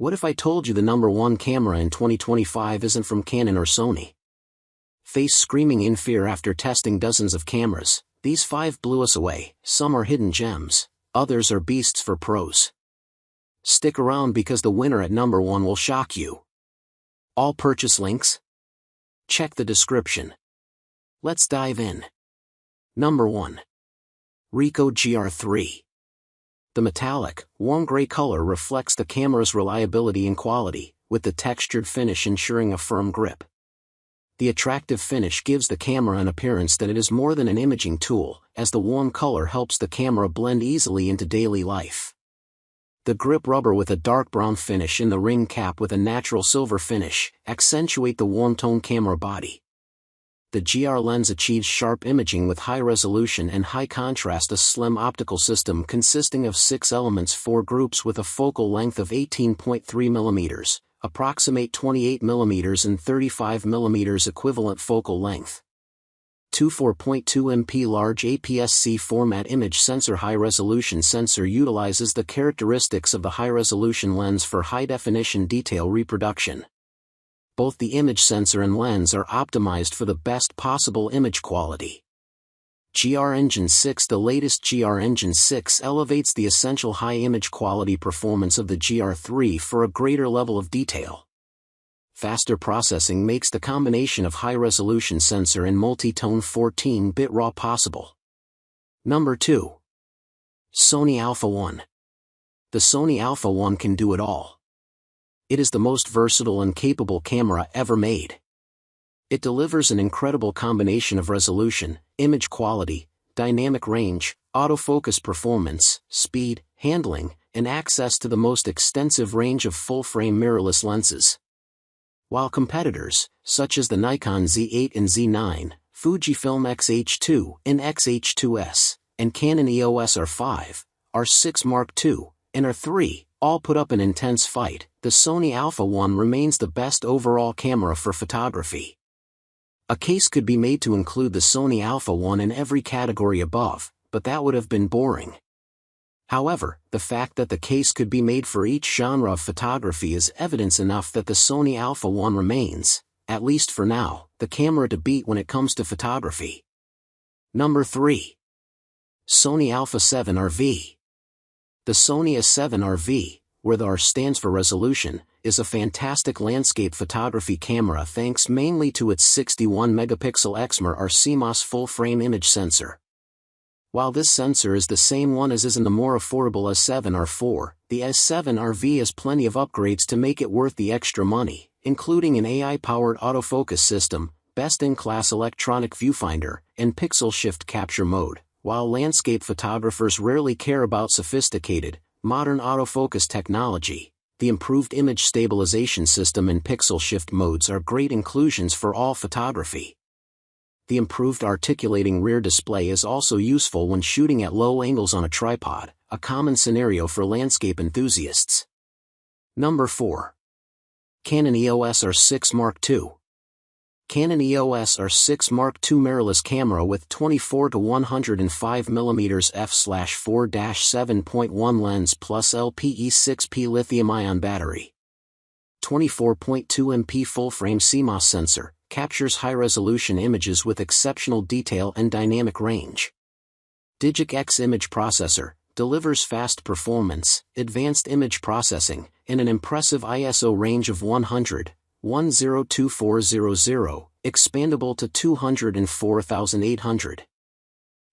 What if I told you the #1 camera in 2025 isn't from Canon or Sony? Face screaming in fear after testing dozens of cameras. These 5 blew us away. Some are hidden gems, others are beasts for pros. Stick around because the winner at #1 will shock you. All purchase links? Check the description. Let's dive in. Number 1. Ricoh GR3. The metallic, warm gray color reflects the camera's reliability and quality, with the textured finish ensuring a firm grip. The attractive finish gives the camera an appearance that it is more than an imaging tool, as the warm color helps the camera blend easily into daily life. The grip rubber with a dark brown finish and the ring cap with a natural silver finish accentuate the warm-tone camera body. The GR lens achieves sharp imaging with high resolution and high contrast. A slim optical system consisting of 6 elements, 4 groups with a focal length of 18.3 mm, approximate 28 mm and 35 mm equivalent focal length. 4.2 MP large APS-C format image sensor. High-resolution sensor utilizes the characteristics of the high-resolution lens for high-definition detail reproduction. Both the image sensor and lens are optimized for the best possible image quality. GR Engine 6. The latest GR Engine 6 elevates the essential high image quality performance of the GR3 for a greater level of detail. Faster processing makes the combination of high-resolution sensor and multi-tone 14-bit RAW possible. Number 2. Sony Alpha 1. The Sony Alpha 1 can do it all. It is the most versatile and capable camera ever made. It delivers an incredible combination of resolution, image quality, dynamic range, autofocus performance, speed, handling, and access to the most extensive range of full-frame mirrorless lenses. While competitors, such as the Nikon Z8 and Z9, Fujifilm X-H2 and X-H2S, and Canon EOS R5, R6 Mark II, and R3, all put up an intense fight, the Sony Alpha 1 remains the best overall camera for photography. A case could be made to include the Sony Alpha 1 in every category above, but that would have been boring. However, the fact that the case could be made for each genre of photography is evidence enough that the Sony Alpha 1 remains, at least for now, the camera to beat when it comes to photography. Number 3. Sony Alpha 7 RV. The Sony A7 RV, where the R stands for resolution, is a fantastic landscape photography camera thanks mainly to its 61-megapixel XMR CMOS full-frame image sensor. While this sensor is the same one as is in the more affordable A7 R4, the A7 RV has plenty of upgrades to make it worth the extra money, including an AI-powered autofocus system, best-in-class electronic viewfinder, and pixel shift capture mode. While landscape photographers rarely care about sophisticated, modern autofocus technology, the improved image stabilization system and pixel shift modes are great inclusions for all photography. The improved articulating rear display is also useful when shooting at low angles on a tripod, a common scenario for landscape enthusiasts. Number 4. Canon EOS R6 Mark II. Canon EOS R6 Mark II mirrorless camera with 24 to 105 mm f/4-7.1 lens plus LPE6P lithium-ion battery. 24.2 MP full-frame CMOS sensor, captures high-resolution images with exceptional detail and dynamic range. Digic X image processor, delivers fast performance, advanced image processing, and an impressive ISO range of 100,2400, expandable to 204,800.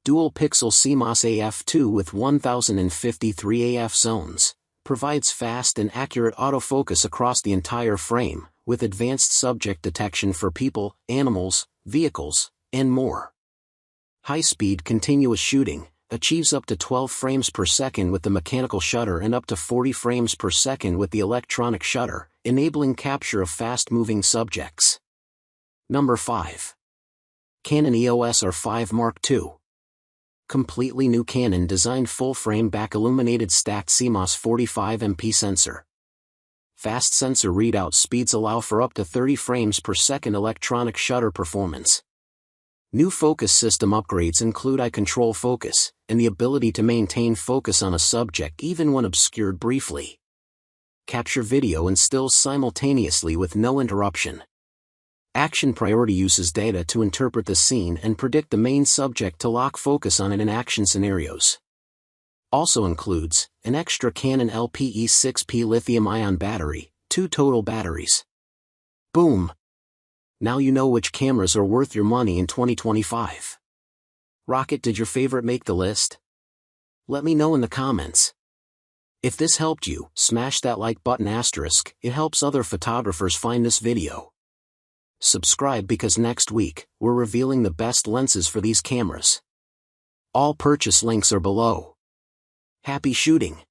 Dual pixel CMOS AF2 with 1053 AF zones, provides fast and accurate autofocus across the entire frame, with advanced subject detection for people, animals, vehicles, and more. High-speed continuous shooting, achieves up to 12 frames per second with the mechanical shutter and up to 40 frames per second with the electronic shutter, enabling capture of fast-moving subjects. Number 5. Canon EOS R5 Mark II. Completely new Canon designed full-frame back-illuminated stacked CMOS 45 MP sensor. Fast sensor readout speeds allow for up to 30 frames per second electronic shutter performance. New focus system upgrades include eye control focus, and the ability to maintain focus on a subject even when obscured briefly. Capture video and stills simultaneously with no interruption. Action priority uses data to interpret the scene and predict the main subject to lock focus on it in action scenarios. Also includes an extra Canon LPE6P lithium-ion battery, 2 total batteries. Boom! Now you know which cameras are worth your money in 2025. Rocket, did your favorite make the list? Let me know in the comments. If this helped you, smash that like button asterisk, it helps other photographers find this video. Subscribe because next week, we're revealing the best lenses for these cameras. All purchase links are below. Happy shooting!